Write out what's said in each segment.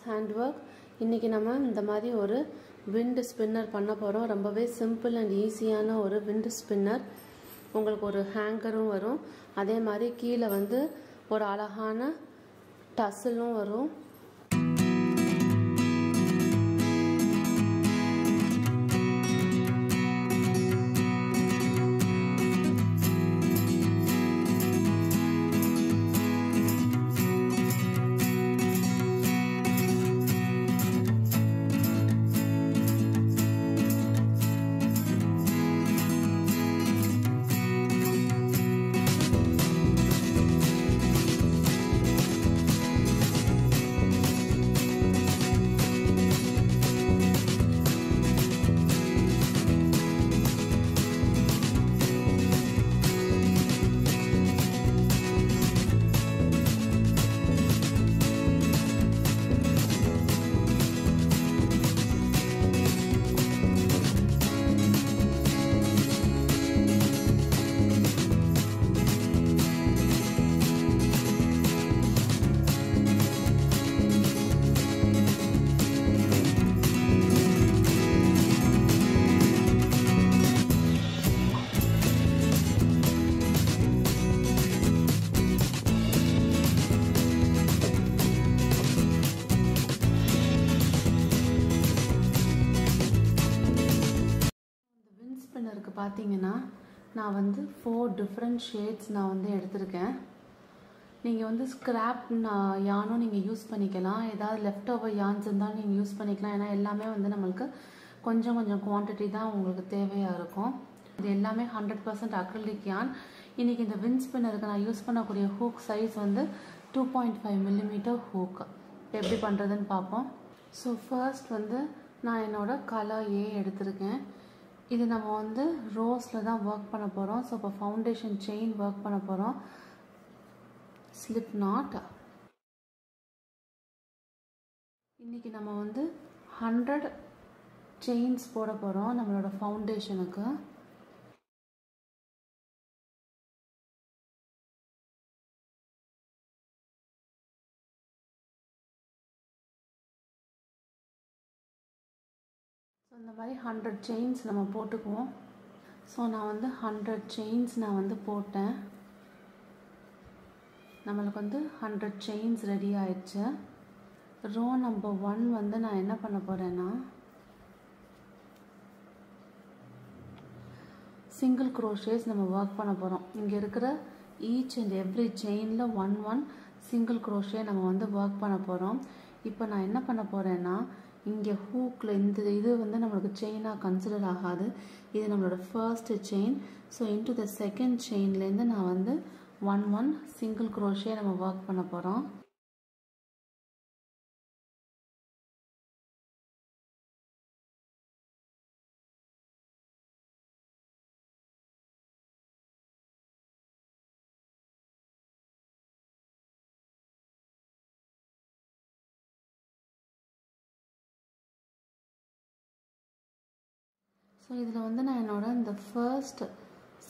Hand work. இன்றைக்கி நம்ம இந்த மாதிரி ஒரு விண்ட் ஸ்பின்னர் பண்ண போகிறோம். ரொம்பவே சிம்பிள் அண்ட் ஈஸியான ஒரு விண்ட் ஸ்பின்னர். உங்களுக்கு ஒரு ஹேங்கரும் வரும், அதே மாதிரி கீழே வந்து ஒரு அழகான டசலும் வரும். ஸ்பின்னருக்கு பார்த்தீங்கன்னா நான் வந்து 4 டிஃப்ரெண்ட் ஷேட்ஸ் நான் வந்து எடுத்திருக்கேன். நீங்கள் வந்து ஸ்க்ராப் யானும் நீங்கள் யூஸ் பண்ணிக்கலாம், ஏதாவது லெஃப்ட் ஓவர் யான்ஸ் இருந்தாலும் நீங்கள் யூஸ் பண்ணிக்கலாம். ஏன்னா எல்லாமே வந்து நம்மளுக்கு கொஞ்சம் கொஞ்சம் குவான்டிட்டி தான் உங்களுக்கு தேவையாக இருக்கும். இது எல்லாமே 100% அக்ரிலிக் யான். இன்றைக்கி இந்த விண்ட் ஸ்பின்னருக்கு நான் யூஸ் பண்ணக்கூடிய ஹூக் சைஸ் வந்து 2.5 mm ஹூக். எப்படி பண்ணுறதுன்னு பார்ப்போம். ஸோ ஃபர்ஸ்ட் வந்து நான் என்னோடய கலர் ஏ எடுத்திருக்கேன். இது நம்ம வந்து ரோஸில் தான் ஒர்க் பண்ண போகிறோம். ஸோ இப்போ ஃபவுண்டேஷன் செயின் ஒர்க் பண்ண போகிறோம். Slip not. இன்றைக்கி நம்ம வந்து 100 செயின்ஸ் போட போகிறோம் நம்மளோட ஃபவுண்டேஷனுக்கு. ஸோ இந்த மாதிரி 100 செயின்ஸ் நம்ம போட்டுக்குவோம். ஸோ நான் வந்து 100 செயின்ஸ் நான் வந்து போட்டேன். நம்மளுக்கு வந்து 100 செயின்ஸ் ரெடி ஆயிடுச்சு. ரோ நம்பர் 1 வந்து நான் என்ன பண்ண போகிறேன்னா சிங்கிள் க்ரோஷேஸ் நம்ம ஒர்க் பண்ண போகிறோம். இங்கே இருக்கிற ஈச் அண்ட் எவ்ரி செயினில் 1 சிங்கிள் க்ரோஷே நம்ம வந்து ஒர்க் பண்ண போகிறோம். இப்போ நான் என்ன பண்ண போகிறேன்னா இங்கே ஹூக்கில் இந்த இது வந்து நம்மளுக்கு செயினாக கன்சிடர் ஆகாது. இது நம்மளோட first chain. So into the second செயின்லேருந்து நான் வந்து 1 சிங்கிள் க்ரோஷே நம்ம ஒர்க் பண்ண போகிறோம். ஸோ இதில் வந்து நான் என்னோட இந்த ஃபர்ஸ்ட்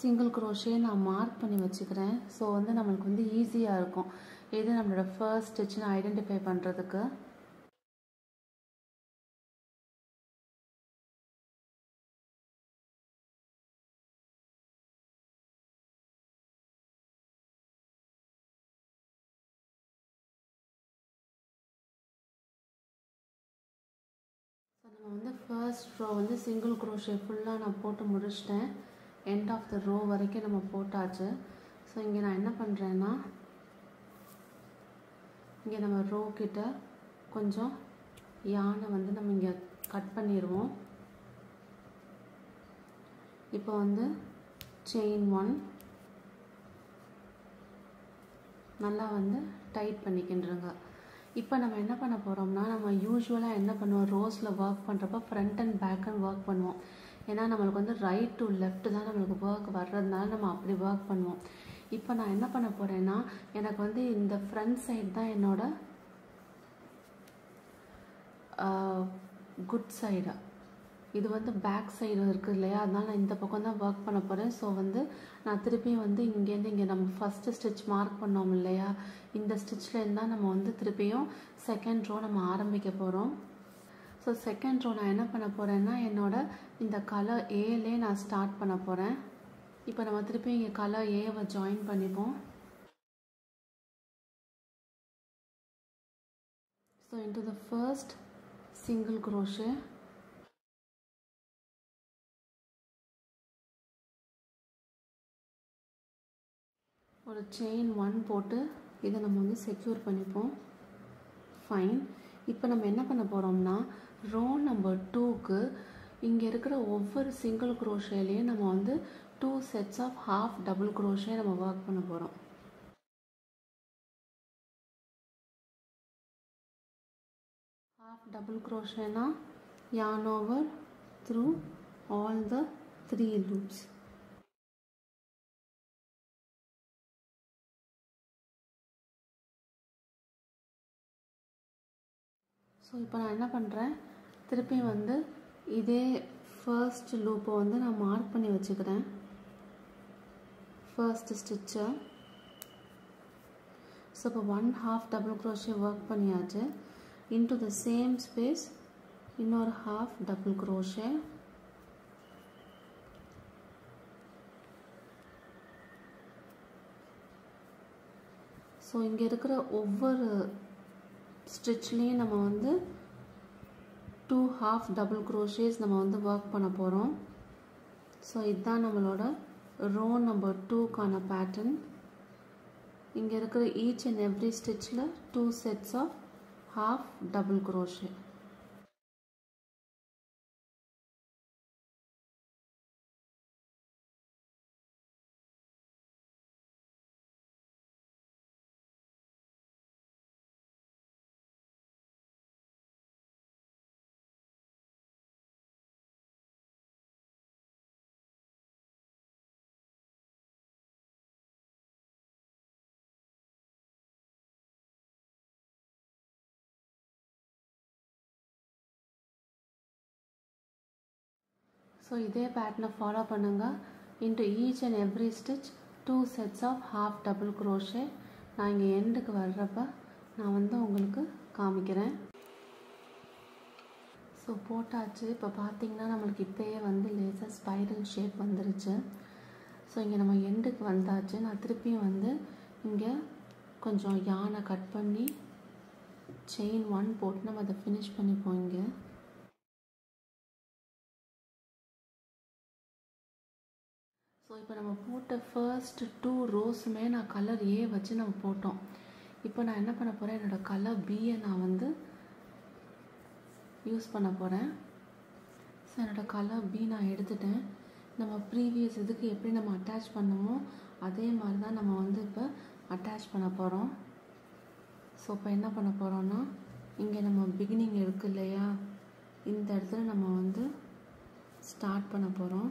சிங்கிள் க்ரோஷே நான் மார்க் பண்ணி வச்சுக்கிறேன். ஸோ வந்து நம்மளுக்கு வந்து ஈஸியாக இருக்கும் எது நம்மளோட ஃபர்ஸ்ட் ஸ்டிச்னு ஐடென்டிஃபை பண்ணுறதுக்கு. ஸோ நம்ம வந்து ஃபர்ஸ்ட் ரோ வந்து சிங்கிள் க்ரோஷே ஃபுல்லாக நான் போட்டு முடிச்சிட்டேன். எண்ட் ஆஃப் த ரோ வரைக்கும் நம்ம போட்டாச்சு. ஸோ இங்கே நான் என்ன பண்ணுறேன்னா இங்கே நம்ம ரோ கிட்ட கொஞ்சம் யானை வந்து நம்ம இங்கே கட் பண்ணிடுவோம். இப்போ வந்து செயின் 1 நல்லா வந்து டைட் பண்ணிக்கின்றுங்க. இப்போ நம்ம என்ன பண்ண போகிறோம்னா நம்ம யூஸ்வலாக என்ன பண்ணுவோம், ரோஸில் ஒர்க் பண்ணுறப்ப front and back and work பண்ணுவோம். ஏன்னா நம்மளுக்கு வந்து ரைட் டு லெஃப்ட் தான் நம்மளுக்கு ஒர்க் வர்றதுனால நம்ம அப்படி ஒர்க் பண்ணுவோம். இப்போ நான் என்ன பண்ண போகிறேன்னா எனக்கு வந்து இந்த ஃப்ரண்ட் சைடு தான் என்னோட குட் சைடு. இது வந்து பேக் சைடு இருக்குது இல்லையா, அதனால் நான் இந்த பக்கம் தான் ஒர்க் பண்ண போகிறேன். ஸோ வந்து நான் திருப்பியும் வந்து இங்கேருந்து இங்கே நம்ம ஃபஸ்ட்டு ஸ்டிச் மார்க் பண்ணோம் இல்லையா, இந்த ஸ்டிச்சில் தான் நம்ம வந்து திருப்பியும் செகண்ட் ரோ நம்ம ஆரம்பிக்க போகிறோம். ஸோ செகண்ட் ரோ நான் என்ன பண்ண போகிறேன்னா என்னோட இந்த கலர் ஏலே நான் ஸ்டார்ட் பண்ண போகிறேன். இப்போ நம்ம திருப்பியும் இங்கே கலர் ஏவை ஜாயின் பண்ணிப்போம். So into the first single crochet, ஒரு செயின் 1 போட்டு இதை நம்ம வந்து செக்யூர் பண்ணிப்போம். ஃபைன். இப்போ நம்ம என்ன பண்ண போகிறோம்னா ரோ நம்பர் 2க்கு இங்கே இருக்கிற ஒவ்வொரு சிங்கிள் குரோஷேலையும் நம்ம வந்து 2 sets of half double crochet நம்ம ஒர்க் பண்ண போகிறோம். ஹாஃப் டபுள் குரோஷேனா yarn over through all the 3 loops. So இப்போ நான் என்ன பண்ணுறேன், திருப்பி வந்து இதே ஃபர்ஸ்ட் லூப்பை வந்து நான் மார்க் பண்ணி வச்சுக்கிறேன். ஃபர்ஸ்ட் ஸ்டிச்சை ஸோ இப்போ 1 half டபுள் குரோஷே ஒர்க் பண்ணியாச்சு. into the same space இன்னொரு half டபுள் குரோஷே. ஸோ இங்கே இருக்கிற ஒவ்வொரு ஸ்டிச்லேயும் நம்ம வந்து 2 half டபுள் குரோஷேஸ் நம்ம வந்து ஒர்க் பண்ண போகிறோம். ஸோ இதுதான் நம்மளோட ரோ நம்பர் 2க்கான பேட்டர்ன். இங்கே இருக்கிற ஈச் அண்ட் எவ்ரி ஸ்டிச்சில் 2 sets of half double crochet. So இதே பேட்டர்னை ஃபாலோ பண்ணுங்கள். into each and every stitch 2 sets of half double crochet. நான் இங்கே எண்டுக்கு வர்றப்ப நான் வந்து உங்களுக்கு காமிக்கிறேன். ஸோ போட்டாச்சு. இப்போ பார்த்திங்கன்னா நம்மளுக்கு இப்போயே வந்து லேசர் ஸ்பைரல் ஷேப் வந்துருச்சு. ஸோ இங்கே நம்ம எண்டுக்கு வந்தாச்சு. நான் திருப்பியும் வந்து இங்கே கொஞ்சம் யானை கட் பண்ணி செயின் 1 போட்டு நம்ம அதை ஃபினிஷ் பண்ணிப்போம். இங்கே ஸோ இப்போ நம்ம போட்ட ஃபர்ஸ்ட் 2 ரோஸுமே நான் கலர் ஏ வச்சு நம்ம போட்டோம். இப்போ நான் என்ன பண்ண போகிறேன், என்னோடய கலர் பியை நான் வந்து யூஸ் பண்ண போகிறேன். ஸோ என்னோடய கலர் பி நான் எடுத்துட்டேன். நம்ம ப்ரீவியஸ் இதுக்கு எப்படி நம்ம அட்டாச் பண்ணமோ அதே மாதிரி தான் நம்ம வந்து இப்போ அட்டாச் பண்ண போகிறோம். ஸோ இப்போ என்ன பண்ண போகிறோன்னா இங்கே நம்ம பிகினிங் இருக்கு இல்லையா, இந்த இடத்துல நம்ம வந்து ஸ்டார்ட் பண்ண போகிறோம்.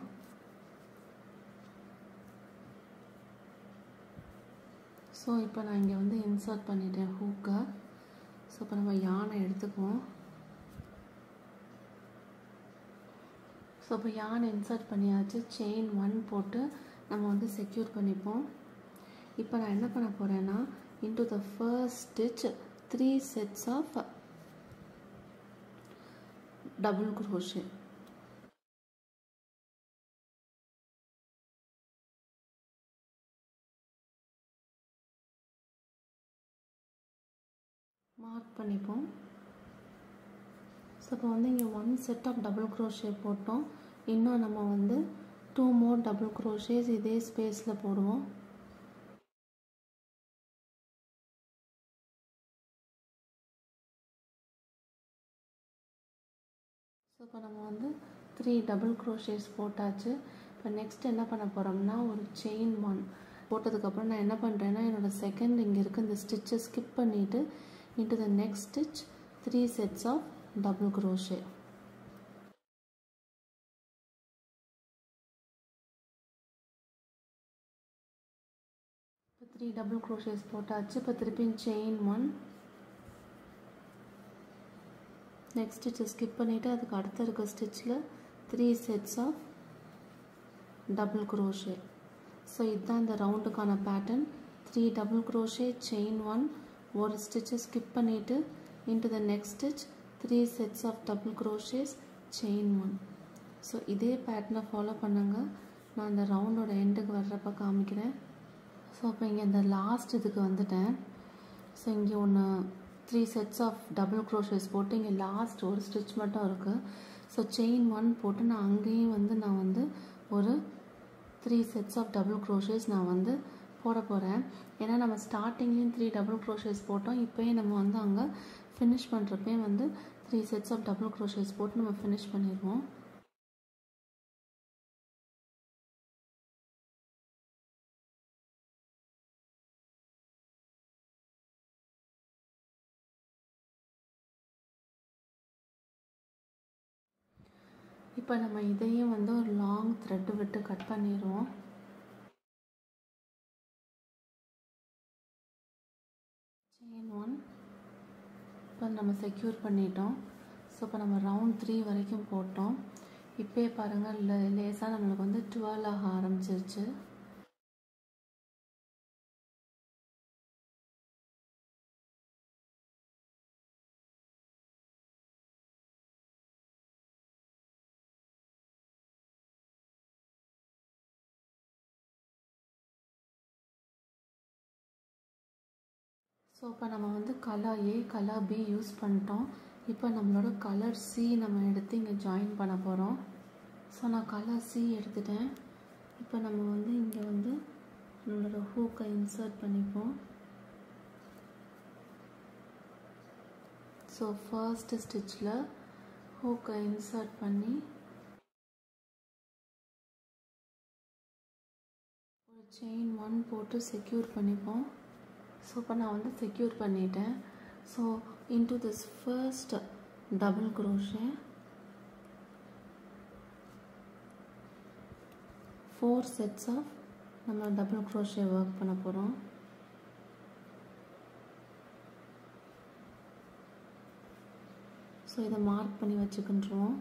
ஸோ இப்போ நான் இங்கே வந்து இன்சர்ட் பண்ணிட்டேன் ஹூக்கை. ஸோ இப்போ நம்ம யானை எடுத்துக்குவோம். ஸோ இப்போ யானை இன்சர்ட் பண்ணியாச்சு. செயின் 1 போட்டு நம்ம வந்து செக்யூர் பண்ணிப்போம். இப்போ நான் என்ன பண்ண போகிறேன்னா into the first stitch 3 sets of double crochet. Mark பண்ணிப்போம். ஸோ இப்போ வந்து இங்கே 1 set ஆஃப் டபுள் crochet போட்டோம். இன்னும் நம்ம வந்து 2 more டபுள் crochets இதே ஸ்பேஸில் போடுவோம். ஸோ இப்போ நம்ம வந்து 3 டபுள் crochet போட்டாச்சு. இப்போ நெக்ஸ்ட் என்ன பண்ண போகிறோம்னா ஒரு செயின் 1 போட்டதுக்கப்புறம் நான் என்ன பண்ணுறேன்னா என்னோடய செகண்ட் இங்கே இருக்க இந்த ஸ்டிச்சை ஸ்கிப் பண்ணிவிட்டு into the next stitch 3 sets of double crochet. இப்போ 3 double crochets போட்டாச்சு. இப்போ திருப்பி செயின் 1 நெக்ஸ்ட் ஸ்டிச்சை ஸ்கிப் பண்ணிவிட்டு அதுக்கு அடுத்த இருக்க ஸ்டிச்சில் 3 sets of double crochet. So இதுதான் இந்த ரவுண்டுக்கான பேட்டர்ன். 3 double crochet, chain 1, ஒரு ஸ்டிச்சை ஸ்கிப் பண்ணிட்டு into the next stitch 3 sets of double crochets, chain 1. So இதே பேட்டர்னை ஃபாலோ பண்ணுங்க. நான் இந்த ரவுண்டோட எண்டுக்கு வர்றப்ப காமிக்கிறேன். ஸோ இப்போ இங்கே இந்த லாஸ்ட் இதுக்கு வந்துட்டேன். ஸோ இங்கே ஒன்று 3 sets of double crochets போட்டு இங்கே லாஸ்ட் ஒரு ஸ்டிச் மட்டும் இருக்குது. ஸோ செயின் 1 போட்டு நான் அங்கேயும் வந்து ஒரு 3 sets of double crochets நான் வந்து போட போகிறேன். ஏன்னா நம்ம ஸ்டார்டிங்லேயும் 3 double crochets போட்டோம். இப்போயே நம்ம வந்து அங்கே ஃபினிஷ் பண்ணுறப்பே வந்து 3 sets of double crochets போட்டு நம்ம ஃபினிஷ் பண்ணிடுவோம். இப்போ நம்ம இதையும் வந்து ஒரு லாங் த்ரெட்டு விட்டு கட் பண்ணிடுவோம். செயின் 1 இப்போ நம்ம செக்யூர் பண்ணிட்டோம். ஸோ இப்போ நம்ம ரவுண்ட் 3 வரைக்கும் போட்டோம். இப்போயே பாருங்கள் லேசாக நம்மளுக்கு வந்து 12 ஆக ஆரம்பிச்சிருச்சு. ஸோ இப்போ நம்ம வந்து colour A, colour B use பண்ணிட்டோம். இப்போ நம்மளோட கலர் C நம்ம எடுத்து இங்கே ஜாயின் பண்ண போகிறோம். ஸோ நான் கலர் C எடுத்துட்டேன். இப்போ நம்ம வந்து இங்கே வந்து நம்மளோட ஹூக்கை இன்சர்ட் பண்ணிப்போம். ஸோ ஃபர்ஸ்ட் ஸ்டிச்சில் ஹூக்கை இன்சர்ட் பண்ணி ஒரு செயின் 1 போட்டு செக்யூர் பண்ணிப்போம். ஸோ இப்போ நான் வந்து செக்யூர் பண்ணிட்டேன். So into this first double crochet 4 sets of நம்ம டபுள் crochet ஒர்க் பண்ண போகிறோம். ஸோ இதை மார்க் பண்ணி வச்சுக்கின்றோம்.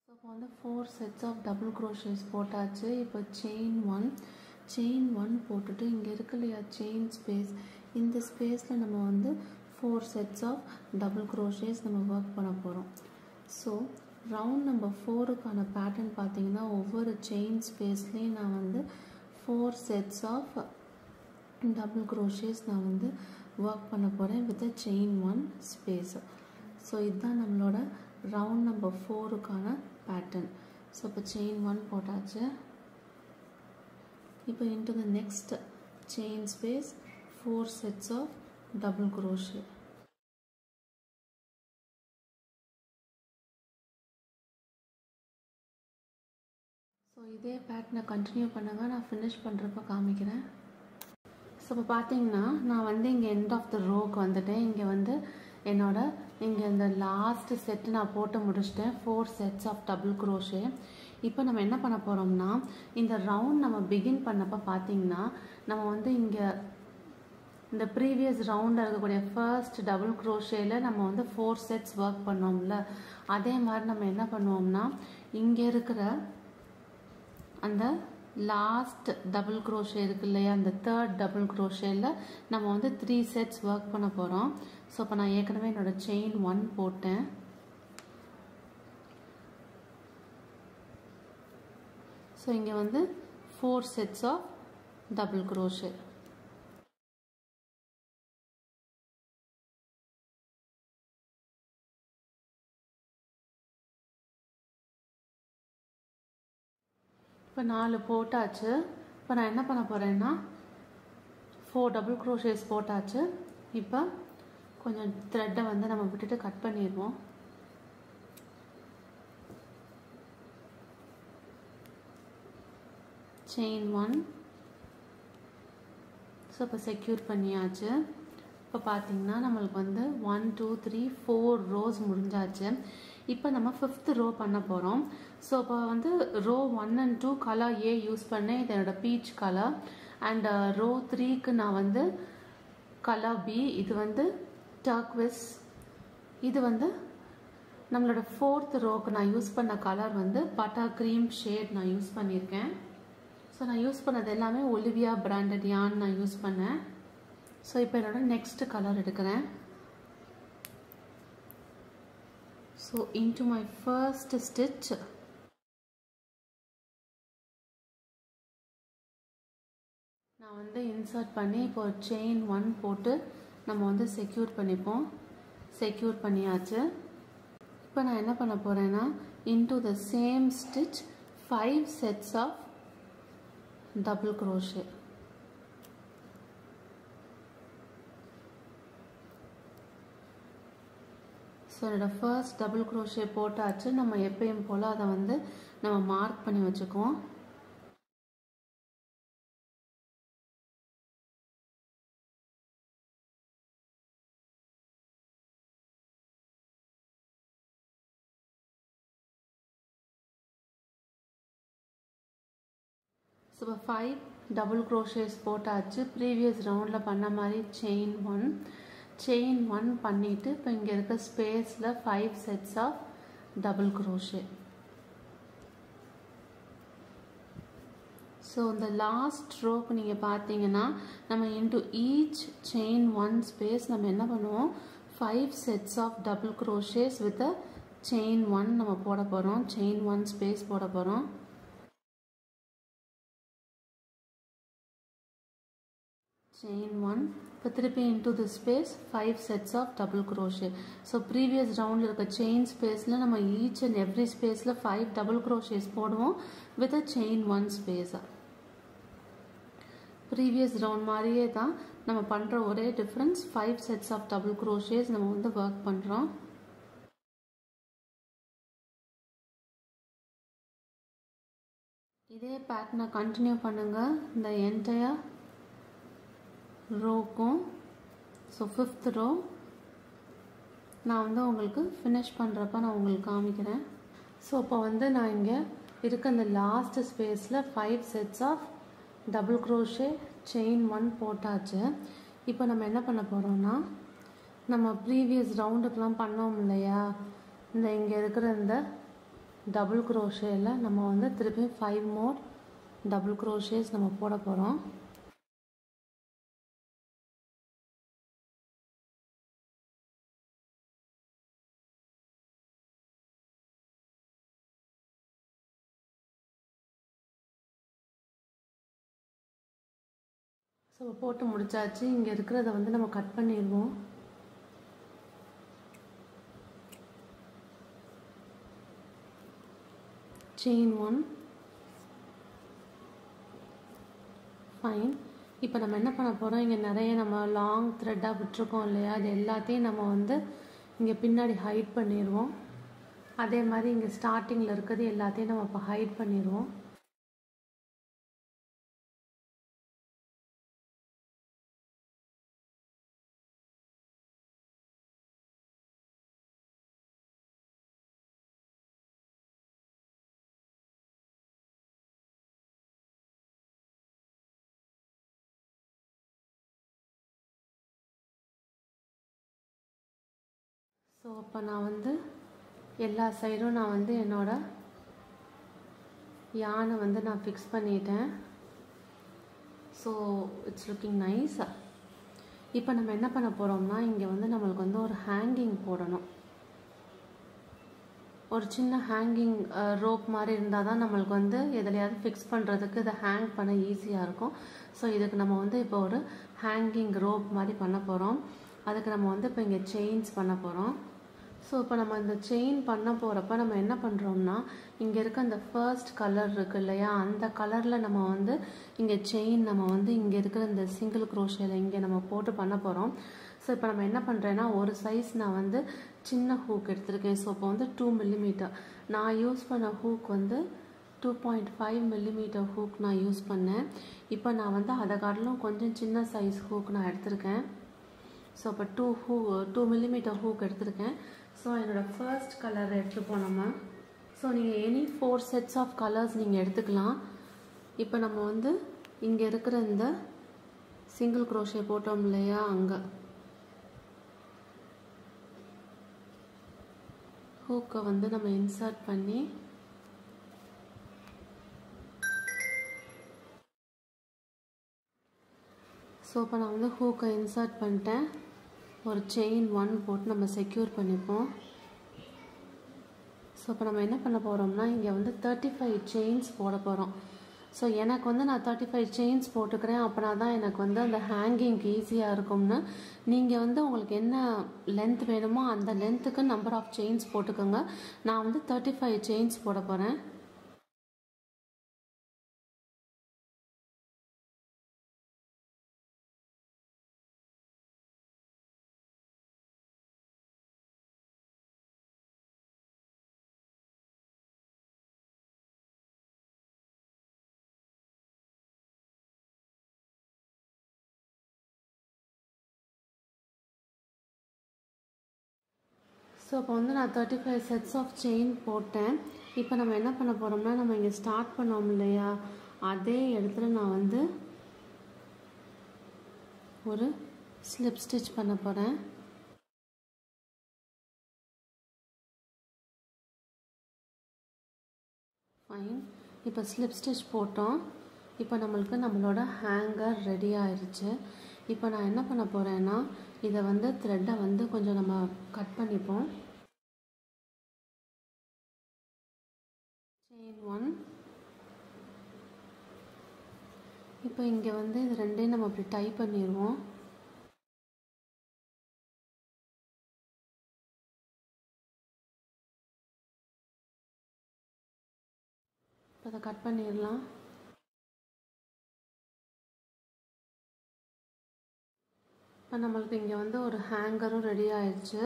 ஸோ இப்போ வந்து 4 sets ஆஃப் டபுள் crochets போட்டாச்சு. இப்போ செயின் 1 போட்டுட்டு இங்கே இருக்கு இல்லையா செயின் ஸ்பேஸ், இந்த ஸ்பேஸில் நம்ம வந்து 4 sets ஆஃப் டபுள் crochets நம்ம ஒர்க் பண்ண போகிறோம். ஸோ ரவுண்ட் நம்பர் 4க்கான பேட்டர்ன் பார்த்தீங்கன்னா ஒவ்வொரு செயின் ஸ்பேஸ்லேயும் நான் வந்து 4 sets ஆஃப் டபுள் crochets நான் வந்து ஒர்க் பண்ண போகிறேன் வித் செயின் 1 ஸ்பேஸ். ஸோ இதுதான் நம்மளோட ரவுண்ட் நம்பர் 4க்கான பேட்டர்ன். ஸோ இப்போ செயின் 1 போட்டாச்சு. இப்போ into the next chain space 4 sets of double crochet. So இதே பேட்டர்னை கண்டினியூ பண்ணுங்க, நான் ஃபினிஷ் பண்ணுறப்ப காமிக்கிறேன். ஸோ இப்போ பார்த்தீங்கன்னா நான் வந்து இங்கே எண்ட் ஆஃப் த ரோக்கு வந்துட்டேன். இங்கே வந்து என்னோட இங்கே இந்த லாஸ்ட் செட்டு நான் போட்டு முடிச்சிட்டேன். 4 sets ஆஃப் டபுள் crochet. இப்போ நம்ம என்ன பண்ண போகிறோம்னா இந்த ரவுண்ட் நம்ம பிகின் பண்ணப்போ பார்த்தீங்கன்னா நம்ம வந்து இங்கே இந்த ப்ரீவியஸ் ரவுண்டில் இருக்கக்கூடிய ஃபர்ஸ்ட் டபுள் crochetல நம்ம வந்து 4 sets ஒர்க் பண்ணோம்ல, அதே மாதிரி நம்ம என்ன பண்ணுவோம்னா இங்கே இருக்கிற அந்த லாஸ்ட் டபுள் crochet இருக்கு இல்லையா, அந்த தேர்ட் டபுள் crochetல நம்ம வந்து 3 sets ஒர்க் பண்ண போகிறோம். ஸோ இப்போ நான் ஏற்கனவே என்னோட செயின் 1 போட்டேன். ஸோ இங்கே வந்து 4 sets ஆஃப் டபுள் crochet. இப்போ 4 போட்டாச்சு. இப்போ நான் என்ன பண்ண போகிறேன்னா 4 டபுள் crochet போட்டாச்சு. இப்போ கொஞ்சம் த்ரெட்டை வந்து நம்ம விட்டுட்டு கட் பண்ணிடுவோம். செயின் 1. ஸோ இப்போ செக்யூர் பண்ணியாச்சு. இப்போ பார்த்தீங்கன்னா நம்மளுக்கு வந்து 1 2 3 4 ரோஸ் முடிஞ்சாச்சு. இப்போ நம்ம 5th ரோ பண்ண போகிறோம். ஸோ இப்போ வந்து row 1 and 2 colour A use பண்ணேன், இது என்னோட பீச் கலர். அண்ட் ரோ 3க்கு நான் வந்து கலர் பி, இது வந்து டர்க்விஸ். இது வந்து நம்மளோட 4th ரோக்கு நான் யூஸ் பண்ண கலர் வந்து பட்டர் க்ரீம் ஷேட் நான் யூஸ் பண்ணியிருக்கேன். ஸோ நான் யூஸ் பண்ணது எல்லாமே ஒலிவியா பிராண்டட் யான் நான் யூஸ் பண்ணேன். ஸோ இப்போ என்னோட நெக்ஸ்ட் கலர் எடுக்கிறேன். So into my first stitch நான் வந்து இன்சர்ட் பண்ணி இப்போ செயின் 1 போட்டு நம்ம வந்து செக்யூர் பண்ணிப்போம். செக்யூர் பண்ணியாச்சு. இப்போ நான் என்ன பண்ண போகிறேன்னா into the same stitch 5 sets of double crochet. So என்னோட ஃபர்ஸ்ட் டபுள் crochet போட்டாச்சு. நம்ம எப்பயும் போல் அதை வந்து நம்ம மார்க் பண்ணி வச்சுக்குவோம். ஸோ இப்போ 5 டபுள் crochet போட்டாச்சு. ப்ரீவியஸ் ரவுண்டில் பண்ண மாதிரி செயின் 1 பண்ணிவிட்டு இப்போ இங்கே இருக்க ஸ்பேஸில் 5 sets of double crochet. So இந்த லாஸ்ட் ரோக்கு நீங்கள் பார்த்தீங்கன்னா நம்ம இன்டு ஈச் செயின் 1 ஸ்பேஸ் நம்ம என்ன பண்ணுவோம், 5 sets of double crochets with chain 1 நம்ம போட போகிறோம். செயின் 1 ஸ்பேஸ் போட போகிறோம். Chain 1, இப்போ திருப்பி into the space 5 sets of double crochet. So previous round இருக்க chain spaceல நம்ம each and every spaceல 5 double crochets போடுவோம் with a chain 1 space. previous round மாதிரியே தான் நம்ம பண்ற ஒரே difference 5 sets of double crochets நம்ம வந்து work பண்றோம். இதே pattern continue பண்ணுங்க இந்த entire ரோக்கும். ஸோ 5th ரோ நான் வந்து உங்களுக்கு ஃபினிஷ் பண்ணுறப்ப நான் உங்களுக்கு காமிக்கிறேன். ஸோ இப்போ வந்து நான் இங்கே இருக்க இந்த லாஸ்ட் ஸ்பேஸில் 5 sets of double crochet chain 1 போட்டாச்சு. இப்போ நம்ம என்ன பண்ண போகிறோம்னா நம்ம ப்ரீவியஸ் ரவுண்டுக்கெலாம் பண்ணோம் இல்லையா, இந்த இங்கே இருக்கிற இந்த டபுள் crochetல நம்ம வந்து திருப்பி 5 more டபுள் crochets நம்ம போட போகிறோம். ஸோ போட்டு முடிச்சாச்சு. இங்கே இருக்கிறத வந்து நம்ம கட் பண்ணிடுவோம். Chain 1 fine. இப்போ நம்ம என்ன பண்ண போகிறோம், இங்கே நிறைய நம்ம லாங் த்ரெட்டாக விட்டுருக்கோம் இல்லையா, அது எல்லாத்தையும் நம்ம வந்து இங்கே பின்னாடி ஹைட் பண்ணிடுவோம். அதே மாதிரி இங்கே ஸ்டார்டிங்கில் இருக்கிறது எல்லாத்தையும் நம்ம இப்போ ஹைட் பண்ணிடுவோம். ஸோ இப்போ நான் வந்து எல்லா சைடும் நான் வந்து என்னோட யானை வந்து நான் ஃபிக்ஸ் பண்ணிட்டேன். So it's looking nice. இப்போ நம்ம என்ன பண்ண போகிறோம்னா இங்கே வந்து நம்மளுக்கு வந்து ஒரு ஹேங்கிங் போடணும். ஒரு சின்ன ஹேங்கிங் ரோப் மாதிரி இருந்தால் தான் நம்மளுக்கு வந்து எதுலையாவது ஃபிக்ஸ் பண்ணுறதுக்கு இதை ஹேங் பண்ண ஈஸியாக இருக்கும். ஸோ இதுக்கு நம்ம வந்து இப்போ ஒரு ஹேங்கிங் ரோப் மாதிரி பண்ண போகிறோம். அதுக்கு நம்ம வந்து இப்போ இங்கே செயின்ஸ் பண்ண போகிறோம். ஸோ இப்போ நம்ம இந்த செயின் பண்ண போகிறப்ப நம்ம என்ன பண்ணுறோம்னா இங்கே இருக்க அந்த ஃபர்ஸ்ட் கலர் இருக்குது இல்லையா, அந்த கலரில் நம்ம வந்து இங்கே செயின் நம்ம வந்து இங்கே இருக்கிற இந்த சிங்கிள் crochetல இங்கே நம்ம போட்டு பண்ண போகிறோம். ஸோ இப்போ நம்ம என்ன பண்ணுறேன்னா ஒரு சைஸ் நான் வந்து சின்ன ஹூக் எடுத்திருக்கேன். ஸோ இப்போ வந்து 2 mm நான் யூஸ் பண்ண ஹூக் வந்து 2.5 mm ஹூக் நான் யூஸ் பண்ணேன். இப்போ நான் வந்து அதை காட்டிலும் கொஞ்சம் சின்ன சைஸ் ஹூக் நான் எடுத்திருக்கேன். ஸோ இப்போ 2 மில்லிமீட்டர் ஹூக் எடுத்திருக்கேன். ஸோ என்னோடய ஃபர்ஸ்ட் கலர் எடுத்துப்போம் நம்ம. ஸோ நீங்கள் எனி 4 sets ஆஃப் கலர்ஸ் நீங்கள் எடுத்துக்கலாம். இப்போ நம்ம வந்து இங்கே இருக்கிற இந்த சிங்கிள் க்ரோஷே போட்டோம் இல்லையா, அங்கே ஹூக்கை வந்து நம்ம இன்சர்ட் பண்ணி ஸோ இப்போ நான் வந்து ஹூக்கை இன்சர்ட் பண்ணிட்டேன். ஒரு செயின் 1 போட்டு நம்ம செக்யூர் பண்ணிப்போம். ஸோ இப்போ நம்ம என்ன பண்ண போகிறோம்னா இங்கே வந்து 35 செயின்ஸ் போட போகிறோம். ஸோ எனக்கு வந்து நான் 35 செயின்ஸ் போட்டுக்கிறேன். அப்படின்னா தான் எனக்கு வந்து அந்த ஹேங்கிங்க்கு ஈஸியாக இருக்கும்னு. நீங்கள் வந்து உங்களுக்கு என்ன லென்த் வேணுமோ அந்த லென்த்துக்கு நம்பர் ஆஃப் செயின்ஸ் போட்டுக்கோங்க. நான் வந்து 35 செயின்ஸ் போட போகிறேன். ஸோ இப்போ வந்து நான் 35 sets ஆஃப் செயின் போட்டேன். இப்போ நம்ம என்ன பண்ண போகிறோம்னா நம்ம இங்கே ஸ்டார்ட் பண்ணோம் இல்லையா, அதே இடத்துல நான் வந்து ஒரு ஸ்லிப் ஸ்டிச் பண்ண போகிறேன். ஃபைன். இப்போ ஸ்லிப் ஸ்டிச் போட்டோம். இப்போ நம்மளோட ஹேங்கர் ரெடி ஆயிடுச்சு. இப்போ நான் என்ன பண்ண போகிறேன்னா இதை வந்து த்ரெட்டை வந்து கொஞ்சம் நம்ம கட் பண்ணிப்போம். செயின் 1. இப்போ இங்கே வந்து இது ரெண்டையும் நம்ம அப்படி டை பண்ணிடுவோம். இப்போ அதை கட் பண்ணிடலாம். இப்போ நம்மளுக்கு இங்கே வந்து ஒரு ஹேங்கரும் ரெடி ஆயிடுச்சு.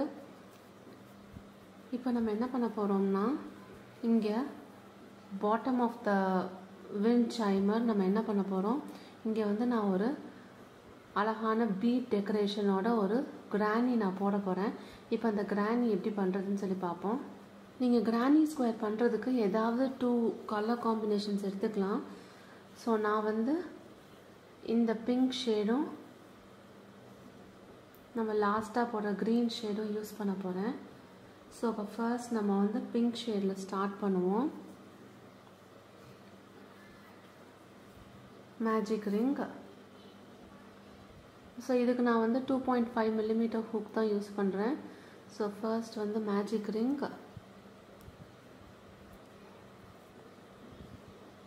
இப்போ நம்ம என்ன பண்ண போகிறோம்னா இங்கே bottom of the wind Seymour நம்ம என்ன பண்ண போகிறோம், இங்கே வந்து நான் ஒரு அழகான பீட் டெக்கரேஷனோட ஒரு கிரானி நான் போட போகிறேன். இப்போ அந்த கிரானி எப்படி பண்ணுறதுன்னு சொல்லி பார்ப்போம். நீங்கள் கிரானி ஸ்கொயர் பண்ணுறதுக்கு ஏதாவது 2 கலர் காம்பினேஷன்ஸ் எடுத்துக்கலாம். ஸோ நான் வந்து இந்த பிங்க் ஷேடும் நம்ம லாஸ்ட்டாக போடுற க்ரீன் ஷேடும் யூஸ் பண்ண போகிறேன். ஸோ இப்போ ஃபர்ஸ்ட் நம்ம வந்து பிங்க் ஷேடில் ஸ்டார்ட் பண்ணுவோம். Magic ring. ஸோ இதுக்கு நான் வந்து 2.5 மில்லிமீட்டர் ஹூக் தான் யூஸ் பண்ணுறேன். ஸோ ஃபர்ஸ்ட் வந்து மேஜிக் ரிங்,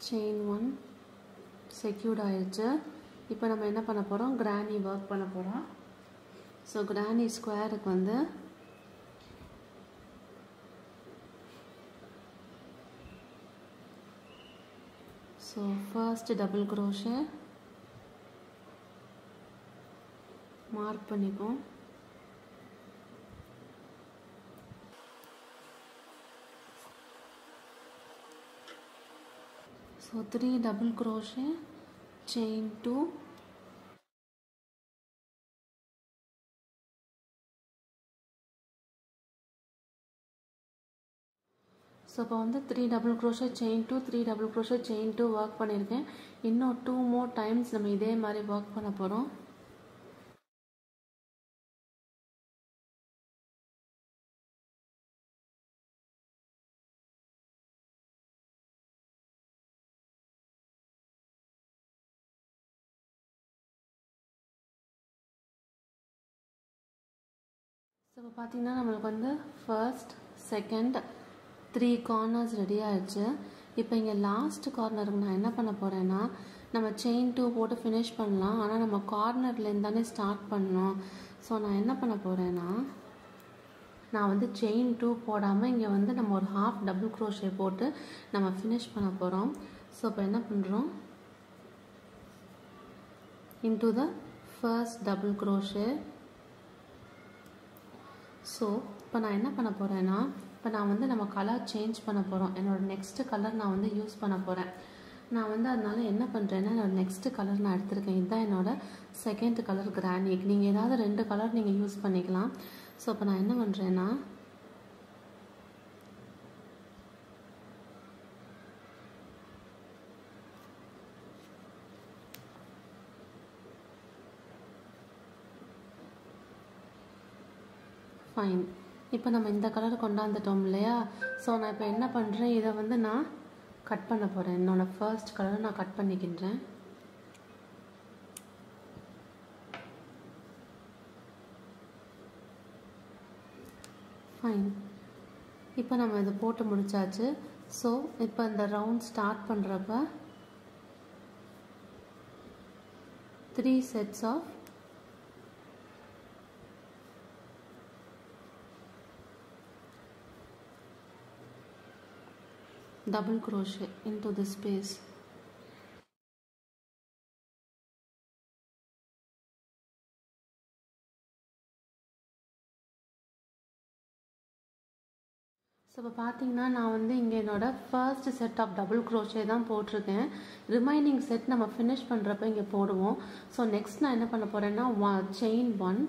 செயின் 1 செக்யூர்ட் ஆயிடுச்சு. இப்போ நம்ம என்ன பண்ண போகிறோம், கிரானி ஒர்க் பண்ண போகிறோம். ஸோ கிரானி ஸ்கொயருக்கு வந்து so first double crochet mark பண்ணிப்போம். So 3 double crochet, chain 2, so இப்போ வந்து 3 double crochet chain 2, 3 double crochet chain 2 work பண்ணியிருக்கேன். இன்னும் 2 more டைம்ஸ் நம்ம இதே மாதிரி ஒர்க் பண்ண போகிறோம். ஸோ இப்போ பார்த்தீங்கன்னா நம்மளுக்கு வந்து ஃபர்ஸ்ட், செகண்ட், 3 கார்னர்ஸ் ரெடி ஆகிடுச்சு. இப்போ இங்கே லாஸ்ட் கார்னருக்கு நான் என்ன பண்ண போகிறேன்னா நம்ம செயின் 2 போட்டு ஃபினிஷ் பண்ணலாம். ஆனால் நம்ம கார்னர்லேருந்து தானே ஸ்டார்ட் பண்ணோம். ஸோ நான் என்ன பண்ண போகிறேன்னா நான் வந்து செயின் 2 போடாமல் இங்கே வந்து நம்ம ஒரு ஹாஃப் டபுள் க்ரோஷே போட்டு நம்ம ஃபினிஷ் பண்ண போகிறோம். ஸோ இப்போ என்ன பண்ணுறோம், into the first double crochet. So இப்போ நான் என்ன பண்ண போகிறேன்னா இப்போ நான் வந்து நம்ம கலர் சேஞ்ச் பண்ண போகிறோம். என்னோடய நெக்ஸ்ட்டு கலர் நான் வந்து யூஸ் பண்ண போகிறேன். நான் வந்து அதனால என்ன பண்ணுறேன்னா நெக்ஸ்ட் கலர் நான் எடுத்திருக்கேன். இதுதான் என்னோட செகண்ட் கலர் கிரானைட். நீங்கள் ஏதாவது 2 கலர் நீங்கள் யூஸ் பண்ணிக்கலாம். ஸோ இப்போ நான் என்ன பண்ணுறேன்னா ஃபைன். இப்போ நம்ம இந்த கலர் கொண்டாந்துட்டோம் இல்லையா? ஸோ நான் இப்போ என்ன பண்ணுறேன், இதை வந்து நான் கட் பண்ண போகிறேன். என்னோடய ஃபர்ஸ்ட் கலரை நான் கட் பண்ணிக்கின்றேன். ஃபைன். இப்போ நம்ம இதை போட்டு முடிச்சாச்சு. ஸோ இப்போ இந்த ரவுண்ட் ஸ்டார்ட் பண்ணுறப்ப 3 sets of double crochet into the space. So இப்போ பார்த்தீங்கன்னா நான் வந்து இங்கே என்னோட first set of double crochet தான் போட்டிருக்கேன். ரிமைனிங் செட் நம்ம ஃபினிஷ் பண்ணுறப்ப இங்கே போடுவோம். ஸோ நெக்ஸ்ட் நான் என்ன பண்ண போகிறேன்னா செயின் 1,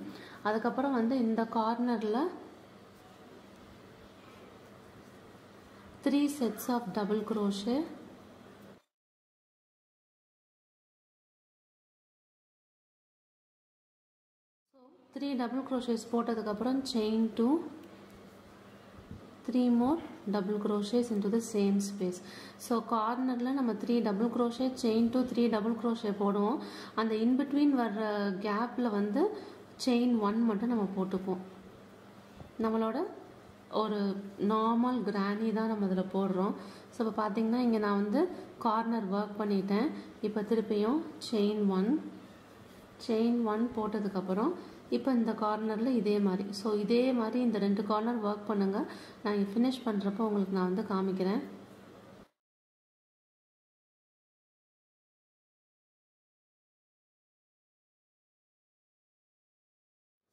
அதுக்கப்புறம் வந்து இந்த கார்னரில் 3 sets of double crochet, so 3 double crochets போட்டதுக்கப்புறம் chain 2, 3 more double crochets into the same space. So கார்னரில் நம்ம 3 double crochet, chain 2, 3 double crochet போடுவோம். அந்த இன்பிட்வீன் வர்ற கேப்பில் வந்து chain 1 மட்டும் நம்ம போட்டுப்போம். நம்மளோட ஒரு நார்மல் கிரானி தான் நம்ம இதில் போடுறோம். ஸோ இப்போ பார்த்தீங்கன்னா இங்கே நான் வந்து கார்னர் ஒர்க் பண்ணிட்டேன். இப்போ திருப்பியும் செயின் 1 போட்டதுக்கப்புறம் இப்போ இந்த கார்னரில் இதே மாதிரி. ஸோ இதே மாதிரி இந்த 2 கார்னர் ஒர்க் பண்ணுங்கள். நான் ஃபினிஷ் பண்ணுறப்போ உங்களுக்கு நான் வந்து காமிக்கிறேன்.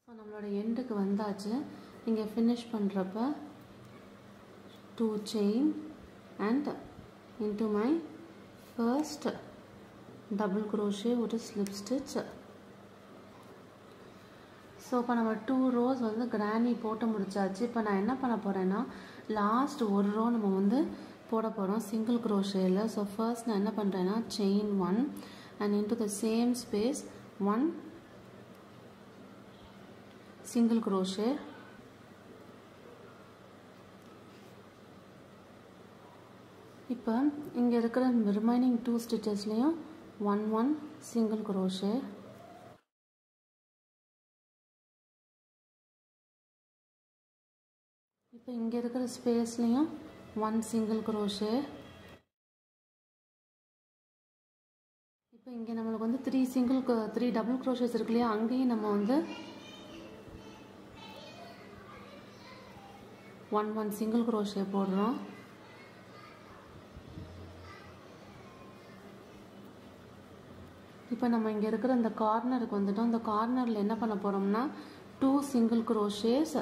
ஸோ நம்மளோட எண்டுக்கு வந்தாச்சு. இங்கே ஃபினிஷ் பண்ணுறப்ப 2 chain and into my first double crochet ஒரு slip stitch. ஸோ இப்போ நம்ம 2 rows வந்து கிரானி போட்டு முடிச்சாச்சு. இப்போ நான் என்ன பண்ண போகிறேன்னா லாஸ்ட் ஒரு ரோ நம்ம வந்து போட போகிறோம் சிங்கிள் க்ரோஷேயில். ஸோ ஃபர்ஸ்ட் நான் என்ன பண்ணுறேன்னா chain 1 and into the same space 1 single crochet. இப்போ இங்கே இருக்கிற ரிமைனிங் 2 ஸ்டிச்சஸ்லையும் 1 single crochet. இப்போ இங்கே இருக்கிற ஸ்பேஸ்லையும் 1 single crochet. இப்போ இங்கே நம்மளுக்கு வந்து 3 டபுள் க்ரோஷேஸ் இருக்கு இல்லையா, அங்கேயும் நம்ம வந்து 1 single crochet போடுறோம். இப்போ நம்ம இங்கே இருக்கிற இந்த கார்னருக்கு வந்துட்டோம். இந்த கார்னரில் என்ன பண்ண போகிறோம்னா 2 single crochets,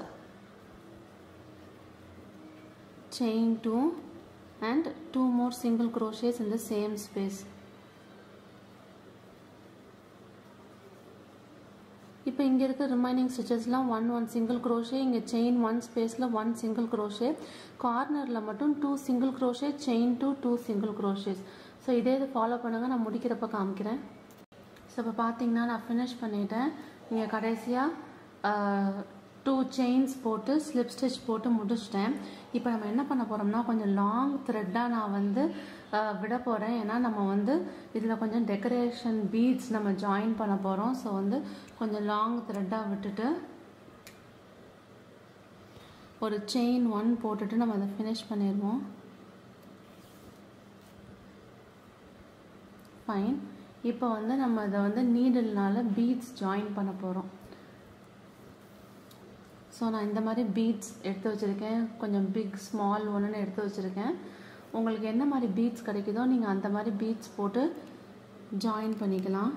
chain 2 and 2 more single crochets in the same space. இப்போ இங்கே இருக்க ரிமைனிங் ஸ்டிச்சஸ்லாம் 1 single crochet, இங்கே chain 1 ஸ்பேஸில் 1 single crochet, கார்னரில் மட்டும் 2 single crochet, chain 2 single crochets. So இதே இது ஃபாலோ பண்ணுங்கள், நான் முடிக்கிறப்ப காமிக்கிறேன். ஸோ இப்போ பார்த்தீங்கன்னா நான் ஃபினிஷ் பண்ணிட்டேன். இங்கே கடைசியாக 2 chains போட்டு ஸ்லிப் ஸ்டிச் போட்டு முடிச்சிட்டேன். இப்போ நம்ம என்ன பண்ண போகிறோம்னா கொஞ்சம் லாங் த்ரெட்டாக நான் வந்து விட போகிறேன். ஏன்னா நம்ம வந்து இதில் கொஞ்சம் டெக்கரேஷன் பீட்ஸ் நம்ம ஜாயின் பண்ண போகிறோம். ஸோ வந்து கொஞ்சம் லாங் த்ரெட்டாக விட்டுட்டு ஒரு chain 1 போட்டுட்டு நம்ம அதை ஃபினிஷ் பண்ணிடுவோம். ஃபைன். இப்போ வந்து நம்ம இதை வந்து நீடில்னால பீட்ஸ் ஜாயின் பண்ண போகிறோம். ஸோ நான் இந்த மாதிரி பீட்ஸ் எடுத்து வச்சுருக்கேன். கொஞ்சம் பிக் ஸ்மால் ஒன்றுன்னு எடுத்து வச்சுருக்கேன். உங்களுக்கு என்ன மாதிரி பீட்ஸ் கிடைக்குதோ நீங்கள் அந்த மாதிரி பீட்ஸ் போட்டு ஜாயின் பண்ணிக்கலாம்.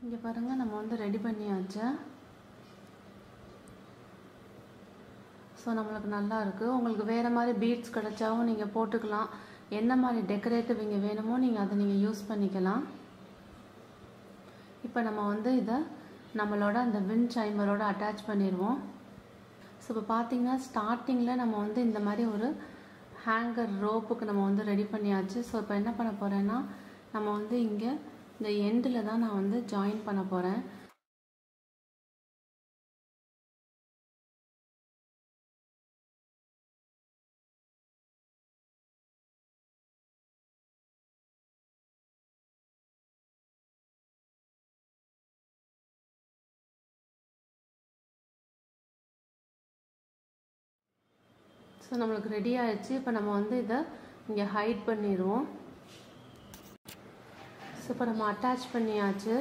இங்கே பாருங்கள், நம்ம வந்து ரெடி பண்ணியாச்சு. ஸோ நம்மளுக்கு நல்லா இருக்குது. உங்களுக்கு வேறு மாதிரி பீட்ஸ் கிடைச்சாவும் நீங்கள் போட்டுக்கலாம். என்ன மாதிரி டெக்கரேட்டிவ் இங்கே வேணுமோ நீங்கள் அதை நீங்கள் யூஸ் பண்ணிக்கலாம். இப்போ நம்ம வந்து இதை நம்மளோட அந்த விண்ட் சைமரோட அட்டாச் பண்ணிடுவோம். ஸோ இப்போ பார்த்தீங்கன்னா ஸ்டார்டிங்கில் நம்ம வந்து இந்த மாதிரி ஒரு ஹேங்கர் ரோப்புக்கு நம்ம வந்து ரெடி பண்ணியாச்சு. ஸோ இப்போ என்ன பண்ண போகிறேன்னா, நம்ம வந்து இங்கே இந்த எண்டில் தான் நான் வந்து ஜாயின் பண்ண போகிறேன். ஸோ நம்மளுக்கு ரெடி ஆயிடுச்சு. இப்போ நம்ம வந்து இதை இங்கே ஹைட் பண்ணிடுவோம். ஸோ இப்போ நம்ம அட்டாச் பண்ணியாச்சு.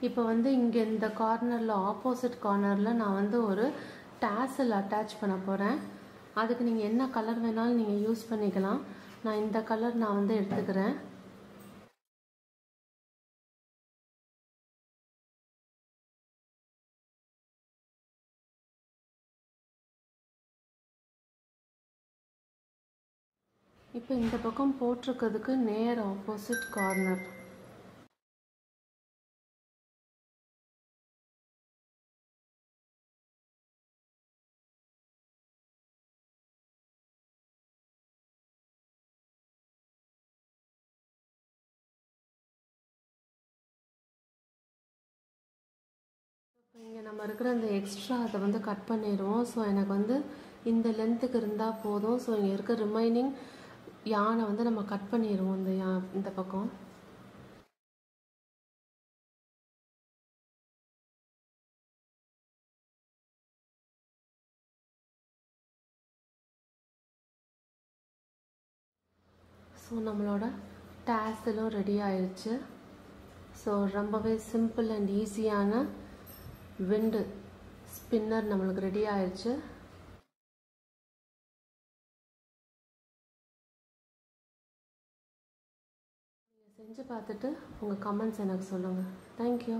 இப்போ வந்து இங்கே இந்த கார்னரில் ஆப்போசிட் கார்னரில் நான் வந்து ஒரு டாசல் அட்டாச் பண்ண போகிறேன். அதுக்கு நீங்கள் என்ன கலர் வேணாலும் நீங்கள் யூஸ் பண்ணிக்கலாம். நான் இந்த கலர் நான் வந்து எடுத்துக்கிறேன். இப்போ இந்த பக்கம் போட்டிருக்கிறதுக்கு நேர் ஆப்போசிட் கார்னர். இங்கே நம்ம இருக்கிற அந்த எக்ஸ்ட்ரா அதை வந்து கட் பண்ணிடுவோம். ஸோ எனக்கு வந்து இந்த லென்த்துக்கு இருந்தால் போதும். ஸோ இங்கே இருக்க ரிமைனிங் யானை வந்து நம்ம கட் பண்ணிடுவோம் இந்த பக்கம். ஸோ நம்மளோட டாசலும் ரெடி ஆயிடுச்சு. ஸோ ரொம்பவே சிம்பிள் அண்ட் ஈஸியான விண்டு ஸ்பின்னர் நம்மளுக்கு ரெடி ஆயிடுச்சு. நீங்கள் செஞ்சு பார்த்துட்டு உங்கள் கமெண்ட்ஸ் எனக்கு சொல்லுங்கள். தேங்க்யூ.